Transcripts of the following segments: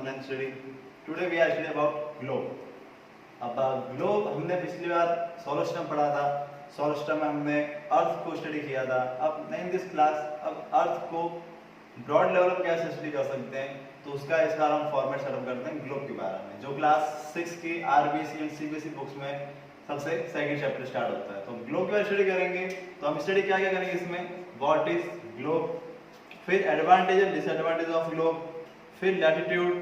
online study. Today we are studying about globe. अब globe हमने पिछली बार सोलर सिस्टम पढ़ा था. सोलर सिस्टम में हमने अर्थ को स्टडी किया था. अब इन दिस क्लास अब अर्थ को ब्रॉड लेवल पर कैसे स्टडी कर सकते हैं, तो उसका इस बार हम फॉर्मेट सेटअप करते हैं ग्लोब के बारे में, जो क्लास 6 की आरबीसी एंड सीबीएसई बुक्स में सबसे सेकंड चैप्टर स्टार्ट होता है. तो ग्लोब के बारे में स्टडी करेंगे. तो हम स्टडी क्या क्या करेंगे इसमें, व्हाट इज ग्लोब, फिर advantage and disadvantage of globe, फिर लैटिट्यूड,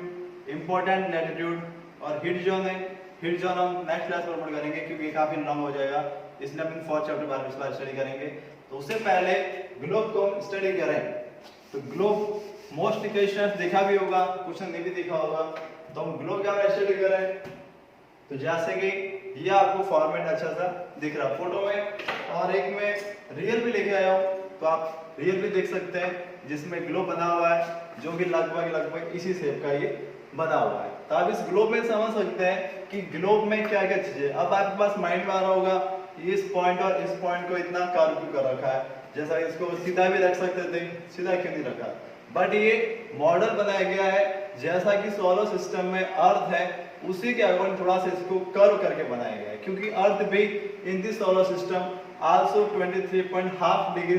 इंपॉर्टेंट लैटिट्यूड और हिट जोन है. हिट जोन हम नेक्स्ट क्लास में पढ़ करेंगे क्योंकि ये काफी लॉन्ग हो जाएगा, इसलिए हम फोर्थ चैप्टर बारे में इस बार स्टडी करेंगे. तो उससे पहले ग्लोब को हम स्टडी करें तो ग्लोब मोस्ट क्वेश्चंस देखा भी होगा, क्वेश्चन नहीं भी देखा होगा. तो हम ग्लोब के बारे में स्टडी करें तो जैसे कि ये आपको फॉर्मेट अच्छा सा दिख रहा फोटो में, और एक में रियल भी लेके आया हूं, तो आप रियल भी देख सकते हैं जिसमें ग्लोब बना हुआ है, जो कि लगभग इसी शेप का ये बना हुआ है. तो आप इस ग्लोब में समझ सकते हैं कि ग्लोब में क्या क्या चीजें. अब आपके पास माइंड में आ रहा होगा इस पॉइंट और इस पॉइंट को इतना कर्व क्यों कर रखा है, जैसा इसको सीधा भी रख सकते थे, सीधा क्यों नहीं रखा. बट ये मॉडल बनाया गया है जैसा कि सोलर सिस्टम में अर्थ है उसी के अकॉर्डिंग थोड़ा सा इसको कर्व करके बनाया गया है, क्योंकि अर्थ भी in this solar system also 23.5 degree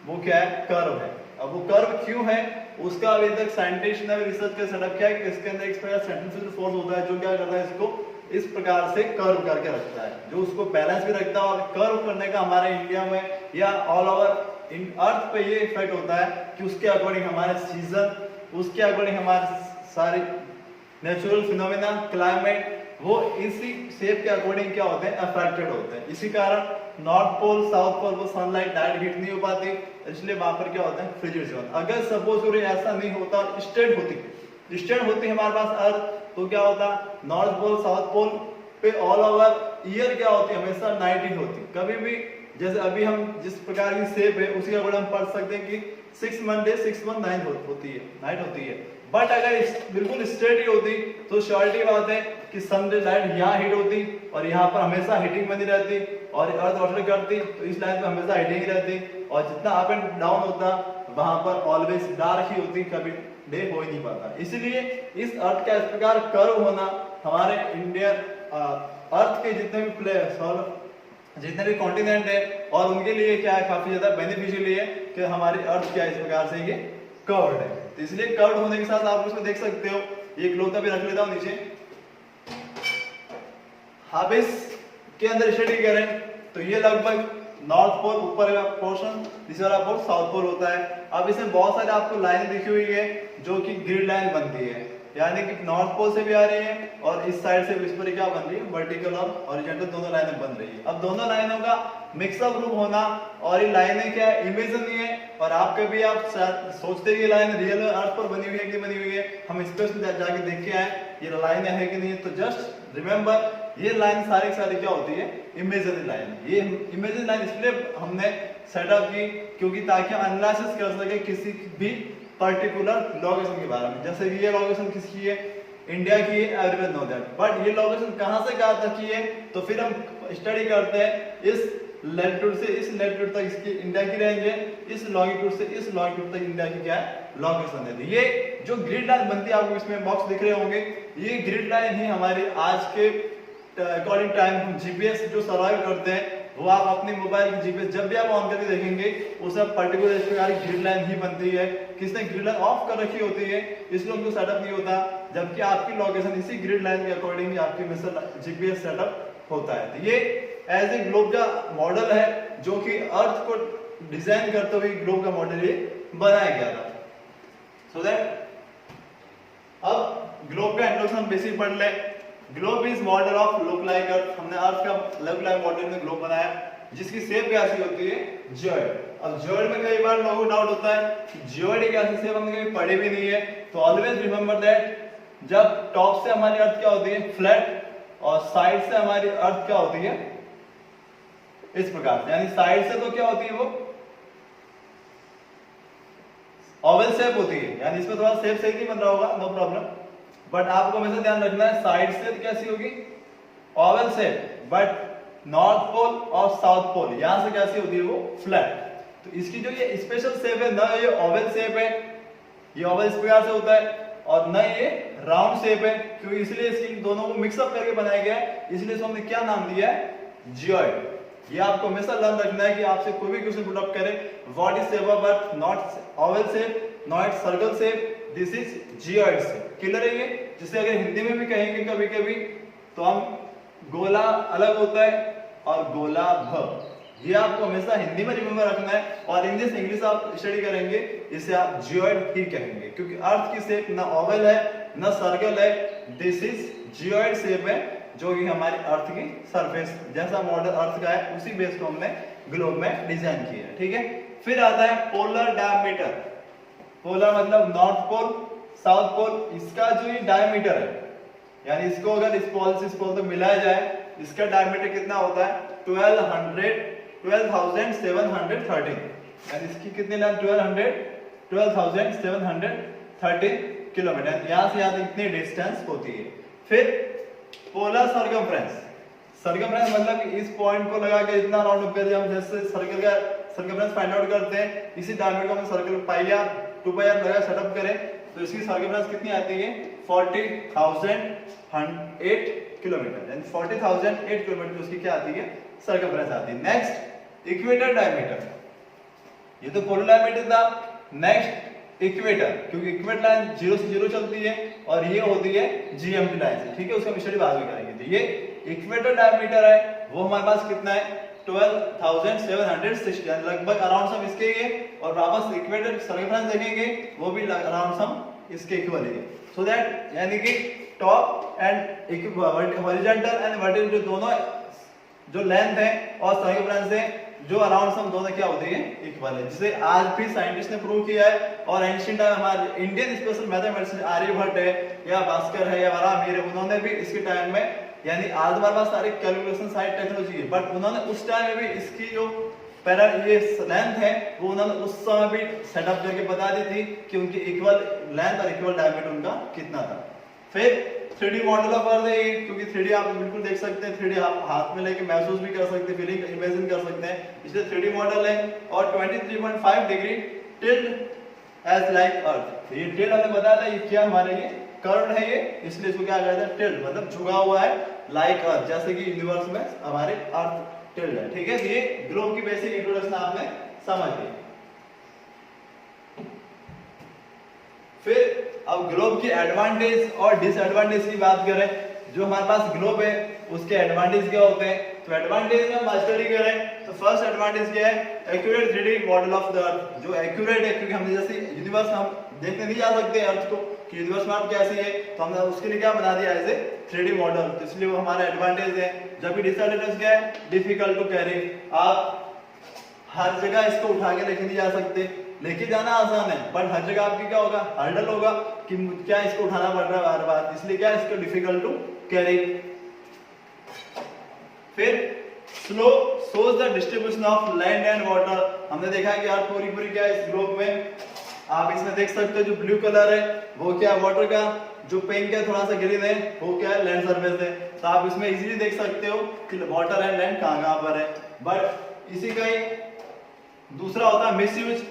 वो क्या है, कर्व है. अब वो कर्व क्यों है उसका अभी तक साइंटिस्ट ने रिसर्च कर सेटअप किया है कि इसके अंदर एक प्रकार सेंट्रीफ्यूगल फोर्स होता है जो क्या करता है, इसको इस प्रकार से कर्व करके रखता है, जो उसको बैलेंस भी रखता है. और कर्व करने का हमारे इंडिया में या ऑल ओवर इन अर्थ पे ये इफेक्ट होता है कि उसके अकॉर्डिंग हमारे सीजन, उसके अकॉर्डिंग हमारे सारे नेचुरल फिनोमेना, क्लाइमेट, वो इसी शेप के अकॉर्डिंग क्या होते हैं, अफेक्टेड होते हैं. इसी कारण नॉर्थ पोल साउथ पोल वो सनलाइट डायरेक्ट हिट नहीं हो पाती, इसलिए वहां पर क्या होता है, फ्रिजिड जोन. अगर सपोज करो ऐसा नहीं होता, स्टेट होती हमारे पास अर्थ, तो क्या होता, नॉर्थ पोल साउथ पोल पे ऑल ओवर ईयर क्या होती है, हमेशा नाइट ही होती. कभी भी जैसे अभी हम जिस प्रकार की शेप है उसी का अगर हम पढ़ सकते हैं कि 6 मंथ डे 6 मंथ नाइट होती है. बट अगर बिल्कुल स्ट्रेट ही होती तो श्योरिटी बात है कि सन लाइट यहाँ हिट होती और यहाँ पर हमेशा हिटिंग बनी रहती, और अर्थ रोटेट करती तो इस लाइन पे हमेशा हिटिंग रहती, और जितना अप एंड डाउन होता वहां पर ऑलवेज डार्क ही होती, कभी डे हो ही नहीं पाता. इसलिए इस अर्थ का इस प्रकार कर्व होना हमारे इंडियन अर्थ के जितने भी प्लेयर जितने भी कॉन्टिनेंट है और उनके लिए क्या है, काफी ज्यादा बेनिफिशियल है कि हमारी अर्थ क्या इस प्रकार से ये कर्व्ड है. तो इसलिए कर्व्ड होने के साथ आप उसको देख सकते हो. ये ग्लोब भी रख लेता हूं नीचे. आप इसके अंदर स्टडी करें तो ये लगभग नॉर्थ पोल ऊपर का पोर्शन, दूसरा वाला पोल साउथ पोल होता है. अब इसमें बहुत सारे आपको लाइन दिखी हुई है जो कि ग्रिड लाइन बनती है, यानी कि नॉर्थ पोल से भी आ रही है और इस साइड से इस पर क्या बन रही है, वर्टिकल और हॉरिजॉन्टल दोनों लाइनें बन रही है. अब दोनों लाइनों का मिक्सअप रूप होना, और ये लाइनें क्या है, इमेजिनरी है, और आप कभी आप सोचते हैं कि लाइन रियल अर्थ पर बनी हुई है कि बनी हुई है, हम स्पेस में जाके देख के आए ये लाइन है कि नहीं. तो जस्ट रिमेंबर ये लाइन सारी क्या होती है, इमेजिनरी लाइन. ये इमेजिनरी लाइन इसलिए हमने सेटअप की क्योंकि ताकि हम एनालिसिस कर सके किसी भी पर्टिकुलर लोकेशन के बारे में. जैसे कि ये लोकेशन किसकी है, इंडिया की है, एवरीवन नो दैट. बट ये लोकेशन कहां से कहां तक की है, तो फिर हम स्टडी करते हैं इस लैटिट्यूड से इस लैटिट्यूड तक इसकी इंडिया की रेंज है, इस लॉन्गिट्यूड से इस लॉन्गिट्यूड तक इंडिया की क्या है, लोकेशन है. ये जो ग्रिड लाइन बनती है आपको इसमें बॉक्स दिख रहे होंगे, ये ग्रिड लाइन ही हमारी आज के अकॉर्डिंग टाइम हम जीपीएस जो सर्वाइव करते हैं वो आप अपने मोबाइल की जीपीएस जब भी आप ऑन करके देखेंगे उस पर्टिकुलर इस प्रकार की ग्रिड लाइन ही बनती है. किसने ग्रिड लाइन ऑफ कर रखी होती है इसलिए उनको सेटअप नहीं होता, जबकि आपकी लोकेशन इसी ग्रिड लाइन के अकॉर्डिंग आपकी मिसल जीपीएस सेटअप होता है. तो ये एज ए ग्लोब का मॉडल है जो कि अर्थ को डिजाइन करते हुए ग्लोब का मॉडल ये बनाया गया था. सो दैट अब ग्लोब का इंट्रोडक्शन बेसिक पढ़ ले. Globe is model of look like earth. हमने अर्थ का लुक लाइक मॉडल में ग्लोब बनाया जिसकी शेप कैसी होती है, जियोइड. अब जियोइड में कई बार लोगों को डाउट होता है कि जियोइड की कैसी शेप हमने कभी पढ़ी भी नहीं है. तो ऑलवेज रिमेंबर दैट जब टॉप से हमारी अर्थ क्या होती है, फ्लैट, और साइड से हमारी अर्थ क्या होती है, इस प्रकार से. यानी साइड से तो क्या होती है, वो ओवल शेप होती है, यानी इसमें थोड़ा शेप सही नहीं बन रहा होगा, नो प्रॉब्लम. बट आपको हमेशा ध्यान रखना है साइड से कैसी होगी, oval shape. But north pole और साउथ पोल यहां से कैसी होती है, वो फ्लैट. तो इसकी जो ये स्पेशल शेप है ना, ये ओवल शेप है, ये ओवल इस प्रकार से होता है, और न ये राउंड शेप है, क्योंकि इसलिए इसकी दोनों को मिक्सअप करके बनाया गया है, इसलिए इसको हमने क्या नाम दिया है, जियोइड। ये आपको हमेशा लर्न रखना है कि आपसे कोई भी क्वेश्चन पुट अप करे, what is shape of earth, not Oval shape, not circle shape, this is geoid shape. Clear है ये? जिसे अगर हिंदी में भी कहेंगे कभी कभी तो हम गोला अलग होता है और गोलाभ, ये आपको हमेशा हिंदी में रिमेंबर रखना है, और इंग्लिश आप स्टडी करेंगे इसे आप जियोइड ही कहेंगे, क्योंकि अर्थ की शेप ना ओवल है ना सर्कल है, दिस इज जियोइड शेप है, जो कि हमारी अर्थ की सरफेस जैसा मॉडल अर्थ का है उसी बेस को हमने ग्लोब में डिजाइन किया है। ठीक है, फिर आता है पोलर डायमीटर। पोलर मतलब नॉर्थ पोल, साउथ पोल, इसका जो ये डायमीटर है, यानी इसको अगर इस पोल से इस पोल तक मिलाया जाए, इसका डायमीटर कितना होता है, 12,713, यानी इसकी कितनी लेंथ, 12,713 किलोमीटर, यहाँ से यहाँ इतनी डिस्टेंस होती है। फिर पोलर सर्कमफ्रेंस, सर्कमफ्रेंस मतलब कि इस पॉइंट को लगा के इतना राउंड अप कर दिया, हम जैसे सर्कल का सर्कमफ्रेंस फाइंड आउट करते हैं, इसी डायमीटर को हम सर्कल पाई या 2 पाई लगा सेटअप करें तो इसकी सर्कमफ्रेंस कितनी आती है, 40,008 किलोमीटर, यानी 40,008 किलोमीटर उसकी क्या आती है, सर्कमफ्रेंस आती है। नेक्स्ट इक्वेटर डायमीटर, ये तो पोलर डायमीटर था। नेक्स्ट इक्वेटर, क्योंकि इक्वेटर लाइन 0 से 0 चलती है और ये होती है जीएमटी लाइन से, ठीक है, उसका स्टडी बाद में करेंगे। तो ये इक्वेटर डायमीटर है, वो हमारे पास कितना है, 12,760, यानी लगभग अराउंड सम इसके ही है, और वापस इक्वेटर सर्कमफ्रेंस देखेंगे वो भी अराउंड सम इसके इक्वल है, सो दैट यानी कि top and horizontal and vertical जो दोनों जो लेंथ है और सर्कमफ्रेंस है जो अराउंड सम दोनों क्या होती है, इक्वल है, जिसे आज भी साइंटिस्ट ने प्रूव किया है। और एंशिएंट टाइम हमारे इंडियन स्पेशल मैथमेटिक्स आर्यभट्ट है या भास्कर है या वराहमिहिर है, उन्होंने भी इसके टाइम में, यानी आज हमारे पास सारी कैलकुलेशन सारी टेक्नोलॉजी है, बट उन्होंने उस टाइम में भी इसकी जो पैरा ये लेंथ है वो उन्होंने उस समय भी सेटअप करके बता दी थी कि उनकी इक्वल लेंथ और इक्वल डायमीटर उनका कितना था। फिर 3D मॉडल ऑफ अर्थ है, क्योंकि 3D आप बिल्कुल देख सकते हैं, 3D आप हाथ में लेके महसूस भी कर सकते हैं, फीलिंग इमेजिन कर सकते हैं, इसलिए 3D मॉडल है। और 23.5 degree tilt as like earth, ये टिल्ट हमने बताया था, ये क्या हमारे ये कर्व है ये, इसलिए इसको क्या कहते हैं, टिल्ट मतलब झुका हुआ है लाइक अर्थ, जैसे कि यूनिवर्स में हमारे अर्थ टिल्ट है। ठीक है, तो ये ग्लोब की बेसिक इंट्रोडक्शन आपने समझ ली। फिर अब ग्लोब की एडवांटेज और डिसएडवांटेज की बात करें, जो हमारे पास ग्लोब है उसके एडवांटेज क्या होते हैं, तो एडवांटेज में हम स्टडी करें तो फर्स्ट एडवांटेज क्या है, accurate 3D model of the earth, जो एक्यूरेट है, क्योंकि हमने जैसे यूनिवर्स हम देखने नहीं जा सकते अर्थ को कि यूनिवर्स में कैसी है, तो हमने उसके लिए क्या बना दिया एज ए 3D मॉडल, तो इसलिए वो हमारा एडवांटेज है। जबकि डिसएडवांटेज क्या है, डिफिकल्ट टू कैरी, आप हर जगह इसको उठा के लेके नहीं जा सकते, लेके जाना आसान है बट हर जगह आपकी क्या होगा, हर्डल होगा कि क्या इसको उठाना पड़ रहा है बार बार, इसलिए क्या इसको डिफिकल्ट टू कैरी। फिर slow shows the distribution of land and water, हमने देखा है कि यार पूरी पूरी क्या है इस ग्लोब में, आप इसमें देख सकते हो जो ब्लू कलर है वो क्या है वाटर का, जो पिंक है थोड़ा सा ग्रीन है वो क्या है लैंड सरफेस है, तो आप इसमें इजीली देख सकते हो कि वाटर एंड लैंड कहां पर है। बट इसी का ही दूसरा होता है misuse,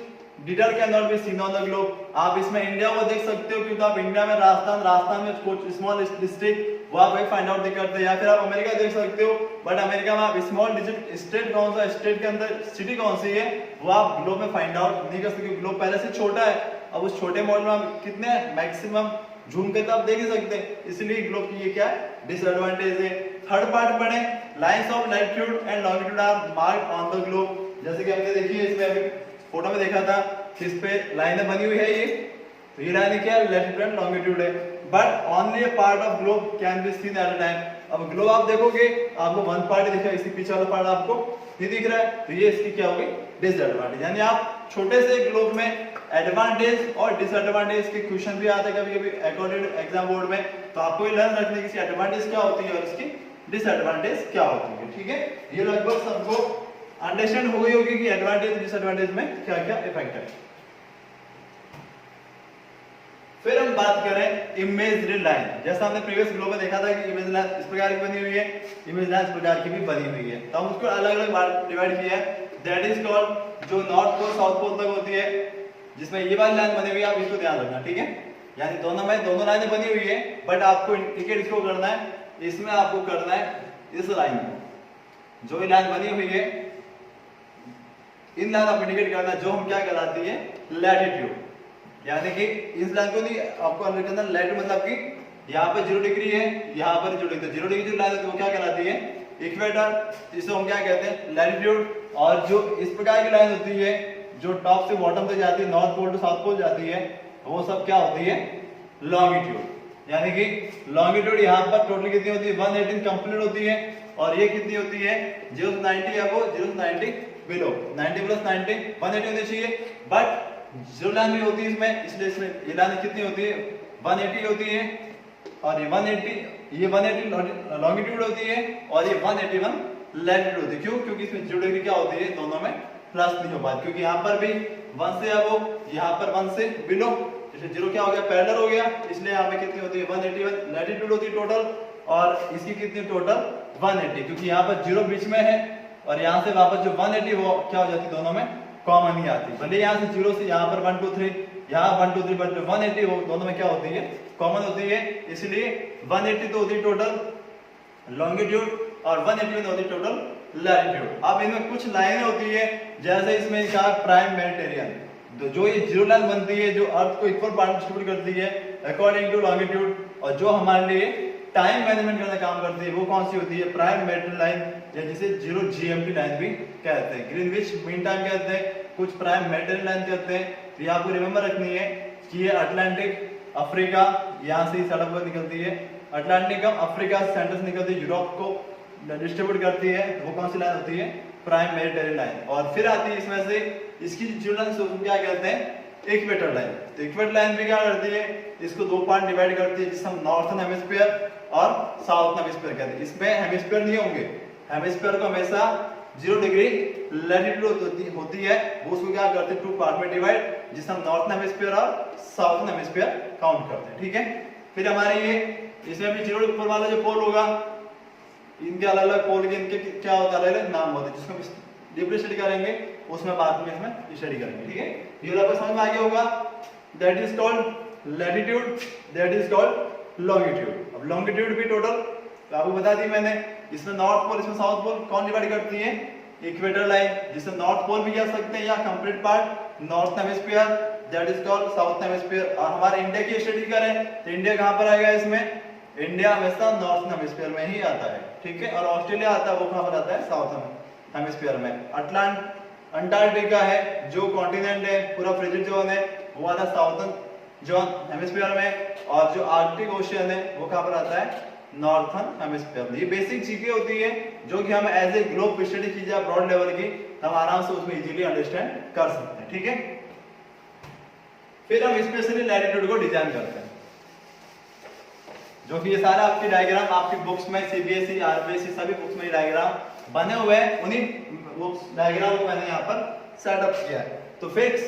detail can not be seen on the globe, आप इसमें इंडिया को देख सकते हो क्योंकि आप इंडिया में राजस्थान में कुछ स्मॉल डिस्ट्रिक्ट वो आप फाइंड आउट नहीं करते, या फिर आप अमेरिका देख सकते हो बट अमेरिका में आप स्मॉल डिजिट स्टेट कौन सा, स्टेट के अंदर सिटी कौन सी है वो आप ग्लोब में फाइंड आउट नहीं कर सकते, ग्लोब पहले से छोटा है, अब उस छोटे मॉडल में आप कितने मैक्सिमम झूम के तो आप देख ही सकते हैं, इसलिए ग्लोब की ये क्या है डिसएडवांटेज है। थर्ड पार्ट पढ़े, lines of latitude and longitude are marked on the globe, जैसे कि हमने देखी है इसमें अभी फोटो में देखा था कि इस पे लाइनें बनी हुई है, ये लाइन क्या है लैटिट्यूड एंड लॉन्गिट्यूड है, but only a part of globe can be seen at a time. अब ग्लोब आप देखोगे आपको वन पार्ट दिख रहा है, इसी पीछे वाला पार्ट आपको नहीं दिख रहा है, तो ये इसकी क्या होगी डिसएडवांटेज, यानी आप छोटे से ग्लोब में एडवांटेज और डिसएडवांटेज के क्वेश्चन भी आते हैं कभी कभी अकॉर्डिंग एग्जाम बोर्ड में, तो आपको ये लर्न रखने की एडवांटेज क्या होती है और इसकी डिसएडवांटेज क्या होती है। ठीक है, ये लगभग सबको अंडरस्टैंड हो गई होगी कि एडवांटेज डिसएडवांटेज में क्या क्या इफेक्ट है। फिर हम बात करें इमेजरी लाइन, जैसा हमने प्रीवियस ग्लोब में देखा था कि इमेज लाइन इस प्रकार की बनी हुई है, इमेज लाइन इस प्रकार की भी बनी हुई है, तो हम उसको अलग अलग डिवाइड किया है, दैट इज कॉल्ड जो नॉर्थ पोल साउथ पोल तक होती है, जिसमें ये वाली लाइन बनी हुई है, आप इसको ध्यान रखना, ठीक है। यानी दोनों में दोनों लाइनें बनी हुई है, बट आपको इंडिकेट इसको करना है, इसमें आपको करना है इस लाइन को, जो ये लाइन बनी हुई है इन लाइन आप इंडिकेट करना है, जो हम क्या कहलाती है लैटिट्यूड। यानी कि इस लाइन को नहीं आपको अंडर करना, लैटिट्यूड मतलब कि यहाँ पे 0 डिग्री है, यहाँ पर 0 डिग्री, 0 डिग्री जो लाइन होती है वो क्या कहलाती है इक्वेटर, जिसको हम क्या कहते हैं लैटिट्यूड। और जो इस प्रकार की लाइन होती है जो टॉप से बॉटम तक जाती है, north pole to south pole जाती है, वो सब क्या होती है लॉन्गिट्यूड। यानी कि लॉन्गिट्यूड यहाँ पर टोटल कितनी होती है 118 कंप्लीट होती है, और ये कितनी होती है 0 से 90 अबव 0 से 90 बिलो, 90 प्लस 90 180 होनी चाहिए। बट जो लाइन भी होती है इसमें, इसलिए इसमें ये लाइन कितनी होती है 180 होती है, और ये 180 लॉन्गिट्यूड होती है, और ये 181 लैटिट्यूड होती है। क्यों? क्योंकि इसमें 0 डिग्री क्या होती है दोनों में प्लस नहीं हो पाती, क्योंकि यहाँ पर भी 1 से अबव, यहाँ पर 1 से बिलो, इसलिए 0 क्या हो गया पैरेलल हो गया, इसलिए यहाँ पे कितनी होती है 181 लैटिट्यूड होती है टोटल, और इसकी कितनी टोटल 180, क्योंकि यहाँ पर 0 बीच में है, और यहाँ से वापस जो 180 वो क्या हो जाती है दोनों में कॉमन ही आती है। भले यहाँ से 0 से यहाँ पर 1 2 3, यहाँ 1 2 3, बट 180 वो दोनों में क्या होती है कॉमन होती है, इसलिए 180 तो होती है टोटल लॉन्गिट्यूड और 181 होती है टोटल लैटिट्यूड। अब इनमें कुछ लाइनें होती है, जैसे इसमें कहा प्राइम मेडिटेरियन, जो ये 0 लाइन बनती है जो अर्थ को इक्वल पार्ट डिस्ट्रीब्यूट करती है अकॉर्डिंग टू लॉन्गिट्यूड, और जो हमारे लिए टाइम मैनेजमेंट करने काम करती है, वो कौन सी होती है प्राइम मेडिटेरियन लाइन, या जिसे 0 GMT लाइन भी कहते हैं, ग्रीनविच मीन टाइम कहते हैं, कुछ प्राइम मेडिटेरियन लाइन कहते हैं। तो ये आपको रिमेंबर रखनी है कि ये अटलांटिक अफ्रीका यहाँ से सड़क पर निकलती है, अटलांटिक अफ्रीका सेंटर से निकलती है, यूरोप को डिस्ट्रीब्यूट करती है, वो कौन सी लाइन होती है प्राइम मेडिटेरियन लाइन। और फिर आती है इसमें से इसकी जो लाइन क्या कहते हैं इक्वेटर लाइन। तो इक्वेटर लाइन भी क्या करती है, इसको दो पार्ट डिवाइड करती है, जिसे हम नॉर्थर्न हेमिस्फीयर और साउथर्न हेमिस्फीयर कहते हैं। इसमें हेमिस्फीयर नहीं होंगे, हेमिस्फीयर को हमेशा 0 डिग्री लैटिट्यूड होती है, वो उसको क्या करते हैं 2 पार्ट में डिवाइड, जिसे हम नॉर्थर्न हेमिस्फीयर और साउथर्न हेमिस्फीयर काउंट करते हैं। ठीक है, फिर हमारे ये इसमें भी 0 ऊपर वाला जो पोल होगा, इनके अलग अलग पोल के इनके क्या होता है अलग नाम होते हैं, जिसको हम डीपली स्टडी करेंगे, उसमें बाद में इसमें स्टडी करेंगे। ठीक है, ये लगभग समझ में आ गया होगा। That is called latitude, that is called longitude. अब लॉन्गिट्यूड भी टोटल तो आपको बता दी मैंने, इसमें नॉर्थ पोल इसमें साउथ पोल कौन डिवाइड करती है इक्वेटर लाइन, जिसे नॉर्थ पोल भी कह सकते हैं या complete part north hemisphere, that is called south hemisphere. और हमारे इंडिया की स्टडी करें तो इंडिया कहां पर आएगा इसमें, इंडिया हमेशा नॉर्थ हेमिस्फीयर में ही आता है। ठीक है, और ऑस्ट्रेलिया आता है वो कहां पर आता है साउथ हेमिस्फीयर में। अंटार्कटिका है जो कॉन्टिनेंट है, पूरा फ्रिजिड जोन है, वो आता है साउथर्न जोन हेमिस्फीयर में, और जो आर्कटिक ओशियन है वो कहां पर आता है नॉर्थर्न हेमिस्फीयर में। ये बेसिक चीजें होती है जो कि हम एज ए ग्लोब स्टडी की जाए ब्रॉड लेवल की, हम आराम से उसमें इजीली अंडरस्टैंड कर सकते हैं। ठीक है, फिर हम स्पेशली लैटिट्यूड को डिजाइन करते हैं, जो कि ये सारा आपकी डायग्राम आपकी बुक्स में सीबीएसई आरबीएसई सभी बुक्स में डायग्राम बने हुए हैं, उन्हीं डायग्राम को मैंने यहाँ पर सेटअप किया है। तो फिक्स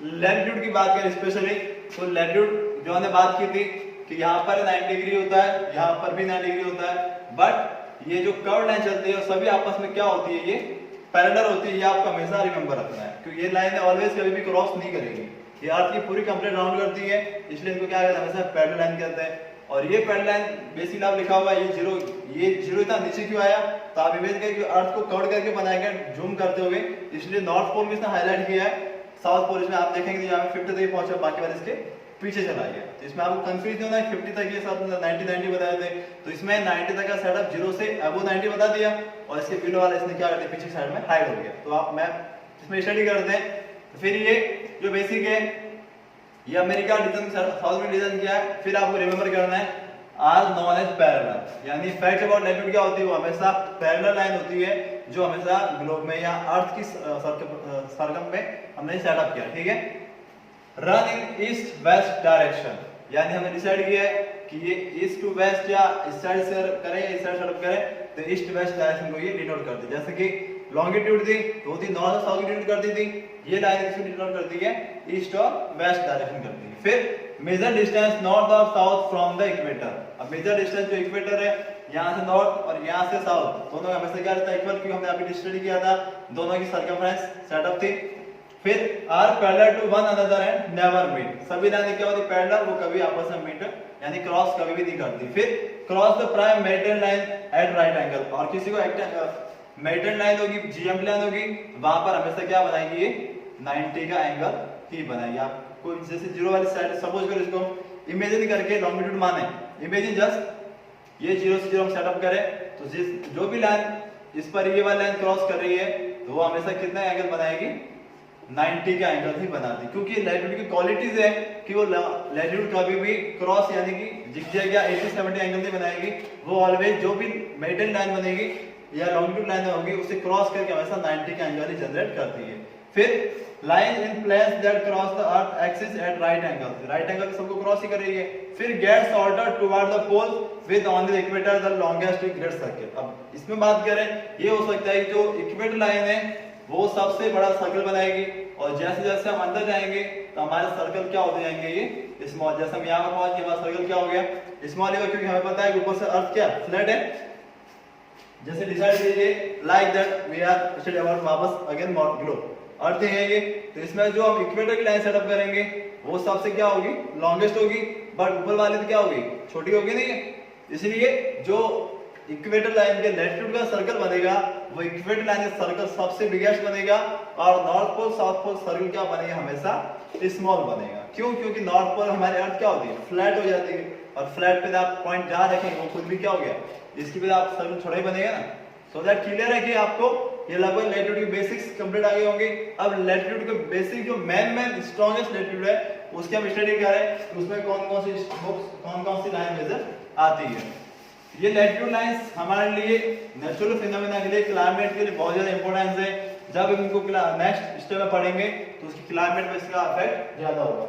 लैटिट्यूड की बात करें स्पेशली, तो लैटिट्यूड जो हमने बात की थी कि यहाँ पर 9 डिग्री होता है, यहाँ पर भी 9 डिग्री होता है, बट ये जो कर्व लाइन चलती है सभी आपस में क्या होती है, ये पैरेलल होती है। ये आपको हमेशा रिमेंबर रखना है, क्योंकि ये लाइन ऑलवेज कभी भी क्रॉस नहीं करेगी, ये अर्थ की पूरी कंप्लीट राउंड करती है, इसलिए इनको क्या कहते हैं हमेशा पैरेलल लाइन कहते हैं। और ये पैरेलल लाइन बेसिकली आप लिखा हुआ है ये जीरो इतना नीचे क्यों आया, तो आप इमेज करके अर्थ को कवर करके बनाया गया जूम करते हुए, इसलिए नॉर्थ पोल भी इसने हाईलाइट किया है, साउथ पोल इसमें आप देखेंगे यहाँ 50 तक पहुंचा, बाकी वाले इसके पीछे चला गया। तो इसमें आपको कंफ्यूज नहीं होना है, 50 तक ये सब 90 बताए थे, तो इसमें 90 तक का सेटअप 0 से अबव 90 बता दिया, और इसके बिलो वाला इसने क्या करते पीछे साइड में हाइड हो गया। तो आप मैप इसमें स्टडी करते हैं। तो फिर ये जो बेसिक है ये अमेरिका डिजाइन साउथ में डिजाइन किया है। फिर आपको रिमेंबर करना है आर नोन एज पैरेलल, यानी फैक्ट अबाउट लैटिट्यूड क्या होती है, वो हमेशा पैरेलल लाइन होती है जो हमेशा ग्लोब में या अर्थ की सर्कम में हमने सेटअप किया। ठीक है, run in east west direction, यानी हमने डिसाइड किया है कि ये ईस्ट टू वेस्ट या इस साइड से करें या इस साइड सेटअप करें, तो ईस्ट वेस्ट डायरेक्शन को ये डिनोट करती है। जैसे कि लॉन्गिट्यूड थी तो थी नॉर्थ और साउथ डिनोट करती थी, ये लाइन इसको डिनोट करती है ईस्ट और वेस्ट डायरेक्शन करती है। फिर मेजर डिस्टेंस नॉर्थ और साउथ फ्रॉम द इक्वेटर, अब मेजर डिस्टेंस जो इक्वेटर है यहाँ से नॉर्थ और यहाँ से साउथ दोनों हमेशा क्या रहता है इक्वल, क्योंकि हमने अभी स्टडी किया था दोनों की सर्कमफ्रेंस सेटअप थी। फिर are parallel to one another and never meet, सभी लाइनें क्या होती है पैरेलल, वो कभी आपस में मीट यानी क्रॉस कभी भी नहीं करती। फिर cross the prime meridian line at right angle, और किसी को मेरिडियन लाइन होगी जीएम लाइन होगी वहां पर हमेशा क्या बनाएगी, ये 90 का एंगल ही बनाएगी। आपको जैसे जीरो वाली साइड सपोज करो, इसको इमेजिन करके लॉन्गिट्यूड माने, इमेजिन जस्ट ये 0 से 0 हम सेटअप करें तो जो भी लाइन इस पर ये वाली लाइन क्रॉस कर रही है तो वो हमेशा कितना एंगल बनाएगी, 90 का एंगल ही बनाती, क्योंकि लैटिट्यूड की क्वालिटीज है कि वो लैटिट्यूड कभी भी क्रॉस यानी कि जिगजैग या 80-70 एंगल नहीं बनाएगी, वो ऑलवेज जो भी मेरिडियन लाइन बनेगी या लॉन्गिट्यूड लाइन होगी उसे क्रॉस करके हमेशा 90 का एंगल ही जनरेट करती है। फिर line in planes that cross the earth axis at right angle, right angle सबको क्रॉस ही कर रही है। फिर gets order toward the pole with on the equator the longest great circle. अब इसमें बात करें, ये हो सकता है जो इक्वेटर लाइन है वो सबसे बड़ा सर्कल बनाएगी, और जैसे जैसे हम अंदर जाएंगे तो हमारे सर्कल क्या होते जाएंगे, ये स्मॉल। जैसे हम यहाँ पर पहुंच गए, हमारा सर्कल क्या हो गया, स्मॉल है, क्योंकि हमें पता है ऊपर से अर्थ क्या फ्लैट है। जैसे डिसाइड कीजिए like that we are study about वापस अगेन ग्लोब, अर्थ है ये, तो इसमें जो हम इक्वेटर की लाइन सेटअप करेंगे वो सबसे क्या होगी, लॉन्गेस्ट होगी, बट ऊपर वाली तो क्या होगी, छोटी होगी नहीं है। इसलिए जो इक्वेटर लाइन के लैटिट्यूड का सर्कल बनेगा वो इक्वेटर लाइन का सर्कल सबसे बिगेस्ट बनेगा, और north pole south pole circle क्या बनेगा, हमेशा स्मॉल बनेगा। क्यों, क्योंकि नॉर्थ पोल हमारे अर्थ क्या होती है, फ्लैट हो जाती है, और फ्लैट पे आप पॉइंट जहां रखेंगे वो खुद भी क्या हो गया, इसकी वजह आप सर्कल छोटा ही बनेगा ना। सो दैट क्लियर है कि आपको ये लगभग लैटिट्यूड की बेसिक्स कंप्लीट आ गए होंगे। अब लैटिट्यूड के बेसिक जो मेन स्ट्रॉन्गेस्ट लैटिट्यूड है उसकी हम स्टडी करें, उसमें कौन कौन सी बुक्स कौन कौन सी लाइन मेजर आती है। ये लैटिट्यूड लाइंस हमारे लिए नेचुरल फिनोमेना के लिए, क्लाइमेट के लिए बहुत ज्यादा इंपॉर्टेंस है। जब इनको नेक्स्ट स्टेप में पढ़ेंगे तो उसकी क्लाइमेट पे इसका इफेक्ट ज्यादा होगा।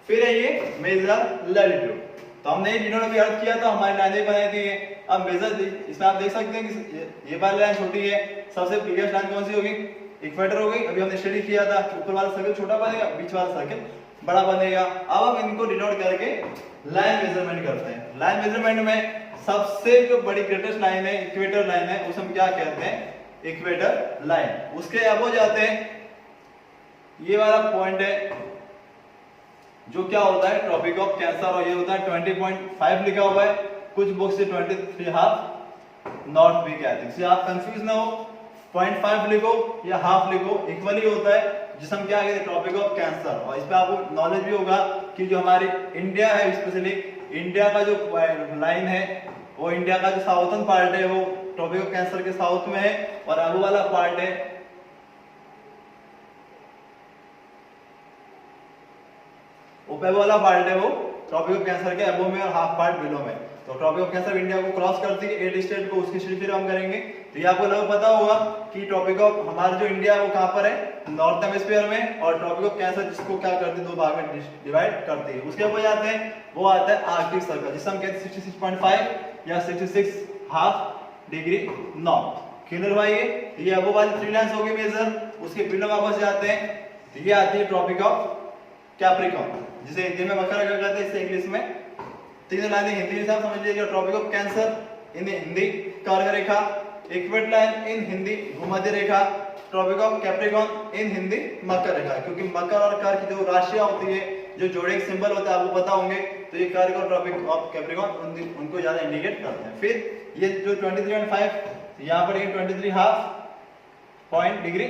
फिर है ये मेजर लैटिट्यूड, तो हमने जिन्होंने भी अर्थ किया था हमारी लाइनें बनाई थी। अब मेजर इसमें आप देख सकते हैं कि ये वाली लाइन छोटी है, सबसे बिगेस्ट लाइन कौन सी होगी, इक्वेटर हो गई। अभी हमने स्टडी किया था ऊपर वाला सर्कल छोटा बनेगा, बीच वाला सर्कल बड़ा बनेगा। अब हम इनको डिनोट करके लाइन मेजरमेंट करते हैं। लाइन मेजरमेंट में सबसे जो बड़ी ग्रेटेस्ट लाइन है इक्वेटर लाइन है, उसे हम क्या कहते हैं, इक्वेटर लाइन। उसके अब हो जाते हैं ये वाला पॉइंट है जो क्या होता है ट्रॉपिक ऑफ कैंसर, और ये होता है 20.5 लिखा हुआ है, कुछ बुक से 23.5 नॉर्थ भी कहते हैं। आप कंफ्यूज ना हो, 0.5 लिखो या हाफ लिखो, इक्वली होता है, जिसे हम क्या कहते हैं ट्रॉपिक ऑफ कैंसर। और इस पे आपको नॉलेज भी होगा कि जो हमारी इंडिया है, स्पेशली इंडिया का जो लाइन है वो इंडिया का जो साउथर्न पार्ट है वो ट्रॉपिक ऑफ कैंसर के साउथ में है, और अब वाला पार्ट है ऊपर वाला पार्ट है वो ट्रॉपिक ऑफ कैंसर के अबो में और हाफ पार्ट बिलो में। तो ट्रॉपिक ऑफ कैंसर इंडिया को क्रॉस करती है 8 स्टेट को, उसकी स्टडी फिर हम करेंगे। तो ये आपको लगभग पता होगा कि ट्रॉपिक ऑफ हमारा जो इंडिया है वो कहां पर है, नॉर्थ हेमिस्फीयर में, और ट्रॉपिक ऑफ कैंसर जिसको क्या करती है दो भाग में डिवाइड करती है। उसके ऊपर जाते हैं वो आता है आर्कटिक सर्कल, जिसे हम कहते हैं 66.5 या 66.5 डिग्री नॉर्थ। क्लियर भाई, ये अबो वाली 3 लाइंस होगी मेजर। उसके बिलो वापस जाते हैं तो ये आती है ट्रॉपिक ऑफ कैप्रिकॉर्न, जिसे हिंदी में मकर रखा जाता है, इसे इंग्लिश में तीन लाइनें हिंदी में समझ लीजिएगा। Tropic of cancer in Hindi कर्क रेखा, इक्वेटर लाइन इन हिंदी भूमध्य रेखा, tropic of capricorn in Hindi मकर रेखा। क्योंकि मकर और कर्क की जो राशियां होती है, जो जोड़े सिंबल होता है आपको पता होंगे, तो ये कर्क और ट्रॉपिक ऑफ कैप्रिकॉर्न उनको ज्यादा इंडिकेट करते हैं। फिर ये जो 23.5 यहाँ पर ये 23.5 डिग्री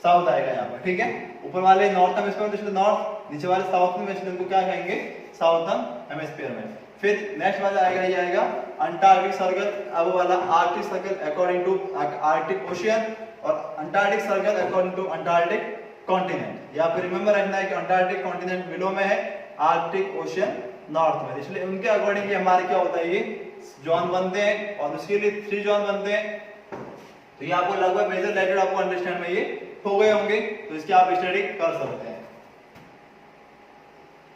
साउथ आएगा यहाँ पर, ठीक है। ऊपर वाले नॉर्थ हेमिस्फीयर में नॉर्थ, नीचे वाले साउथ में इनको क्या कहेंगे, साउथर्न हेमिस्फीयर में। फिर नेक्स्ट वाला आएगा, ये आएगा अंटार्कटिक सर्कल, अब वाला Arctic circle according to Arctic ocean, और Antarctic circle according to Antarctic continent. यहाँ पे रिमेंबर रखना है कि अंटार्कटिक कॉन्टिनेंट बिलो में है, आर्कटिक ओशियन नॉर्थ में, इसलिए उनके अकॉर्डिंग ये हमारे क्या होता है, ये जोन बनते हैं, और उसके लिए 3 जोन बनते हैं। तो ये आपको लगभग मेजर लैटिट्यूड आपको अंडरस्टैंड में ये हो गए होंगे, तो इसकी आप स्टडी कर सकते हैं।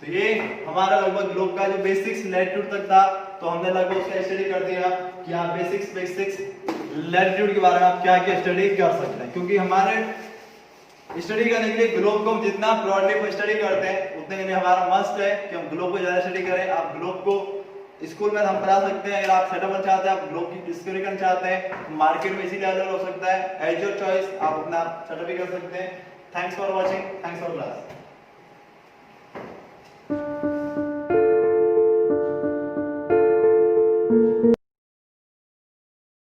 तो ये हमारा लगभग ग्लोब का जो बेसिक्स लैटिट्यूड तक था, तो हमने लगभग उसका स्टडी कर दिया कि आप बेसिक्स लैटिट्यूड के बारे में आप क्या क्या स्टडी कर सकते हैं। क्योंकि हमारे स्टडी करने के लिए ग्लोब को हम जितना ब्रॉडली स्टडी करते हैं उतने के लिए हमारा मस्ट है कि हम ग्लोब को ज्यादा स्टडी करें। आप ग्लोब को स्कूल में हम पढ़ा सकते हैं, अगर आप सेटअप करना चाहते हैं, आप ग्लोब की डिस्कवरी करना चाहते हैं, मार्केट में इसीलिए अवेलेबल हो सकता है, एज योर चॉइस, आप अपना सेटअप भी कर सकते हैं। Thanks for watching, thanks for class.